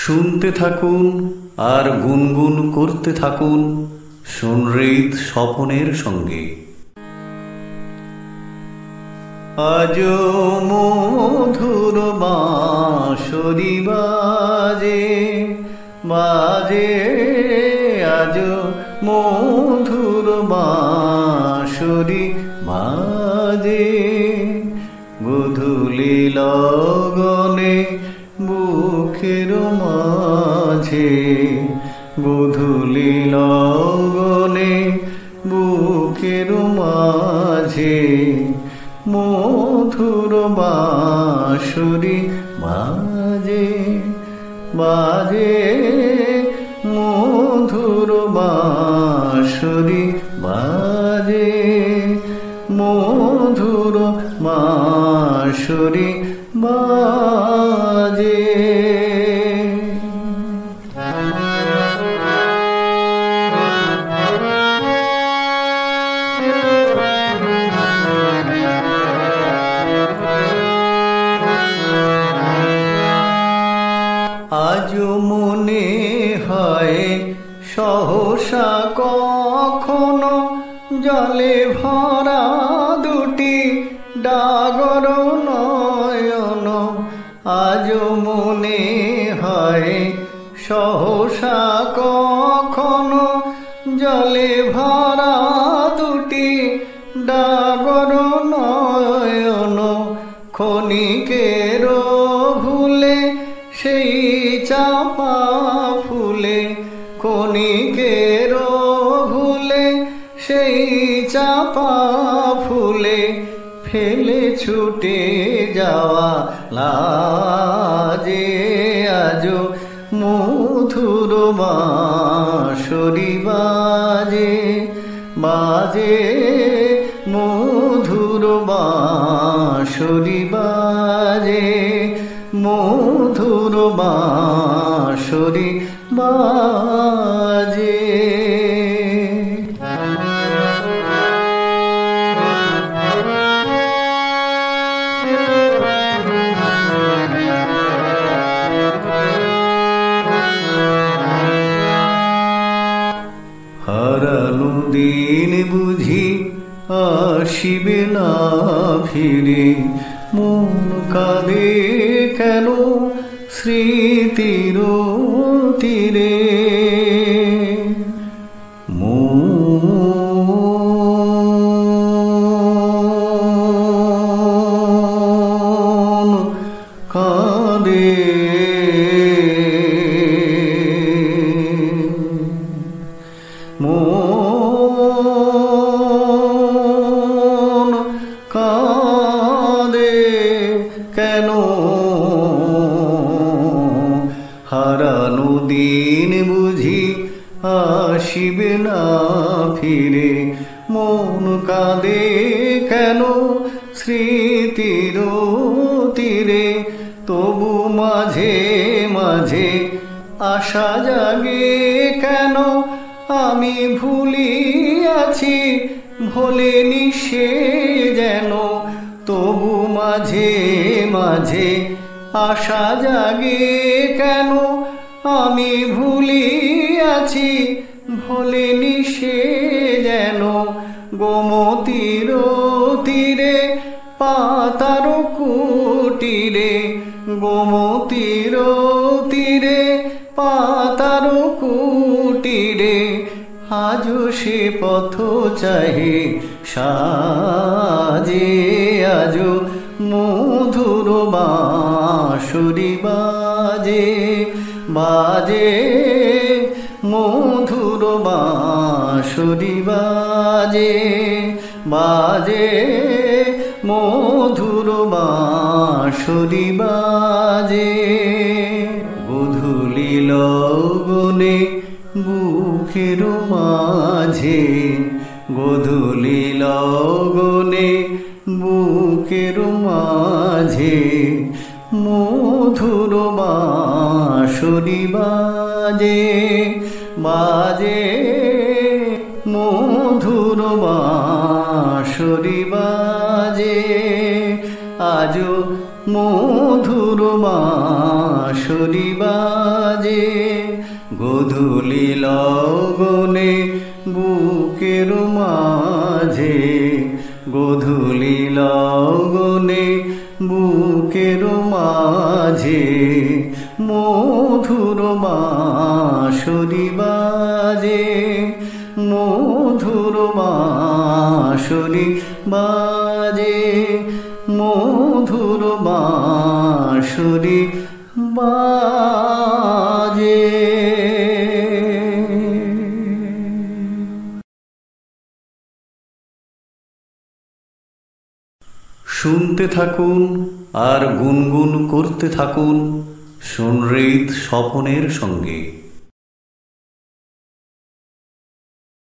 শুনতে থাকুন আর গুনগুন করতে থাকুন সুনৃত স্বপনের সঙ্গে। আজ মধুর বাঁশরি বাজে বাজে, আজ মধুর বাঁশরি বাজে, গোধূলি লগনে বুকের মাঝে, গোধূলি লগনে বুকের মাঝে, মধুর বাঁশরি বাজে বাজে, মধুর বাঁশরি বাজে, মধুর বাঁশরি বাজে। আজ মনে হয় সহসা কখনো জলে ভরা দুটি ডাগর নয়ন, আজ মনে হয় সহসা কখনো জলে ভরা দুটি ডাগর নয়ন, ক্ষণিকের ভুলে সেই চাপা ফুলে, ক্ষণিকের ভুলে সেই চাপা ফুলে, ফেলে ছুটে যাওয়া লাজে, আজ মধুর বাঁশরি বাজে বাজে, মধুর বাঁশরি বাজে, মধুর বাঁশরি বাজে। হারানো দিন বুঝি আসিবে না ফিরে, মন কাঁদে কেন স্মৃতির তীরে, মন কাঁদে মন কাঁদে কেন, হারানো দিন বুঝি আসিবে না ফিরে, মন কাঁদে কেন স্মৃতির তীরে, তবু মাঝে মাঝে আশা জাগে কেন, আমি ভুলিয়াছি ভোলেনি সে যেন, তবু মাঝে মাঝে আশা জাগে কেন, আমি ভুলিয়াছি ভোলেনি সে যেন, গোমতীর তীরে পাতার কুটিরে, গোমতীর তীরে পাতার কুটিরে, আজও সে পথ চাহে সাজে, আজও মধুর বাঁশরি বাজে বাজে, মধুর বাঁশরি বাজে বাজে, মধুর বাঁশরি বাজে, গোধূলি লগনে বুকের মাঝে, গোধূলি লগনে বুকের মাঝে, মধুর বাঁশরি বাজে বাজে, মধুর বাঁশরি বাজে, আজ মধুর বাঁশরি বাজে গোধূলি লগনে বুকের মাঝে গোধূলি লগনে বুকের মাঝে মধুর বাঁশরি বাজে মধুর বাঁশরি বাজে মধুর বাঁশরি বাজে। শুনতে থাকুন আর গুনগুন করতে থাকুন সুনৃত স্বপনের সঙ্গে।